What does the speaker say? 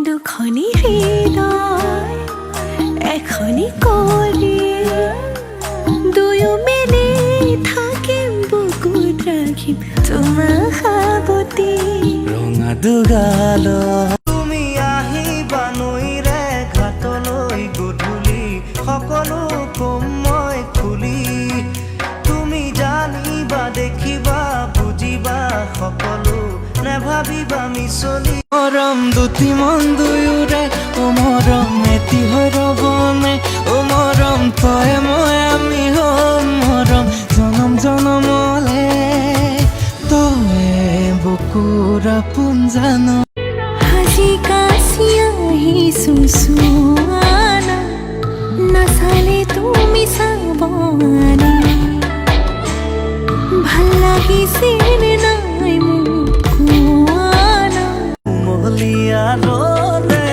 দুখনি হৃদয় এখনি কলি দুয়ো মিলি থাকিম বুকুত ৰাখিম তোমাৰ সাৱতি ৰঙা দুগাল তুমি আহিবা নৈৰে ঘাটলৈ গধূলি সকলো কম মই খুলি তুমি জানিবা দেখিবা বুজিবা সকলো নেভাবিবা মিছলি মৰম দুটি মন দুয়োৰে ও মৰম এটি হৈ ৰ'বনে ও মৰম তই মই আমি হ'ম মৰম জনম জনমলে তই বুকুৰ আপোন জানো হাসি কাশি আহিছো চুৱানা নাচালে তুমি চাবনে ভাল লাগিছে নে নাই মোক কোৱানা কুমলীয়া ৰ'দে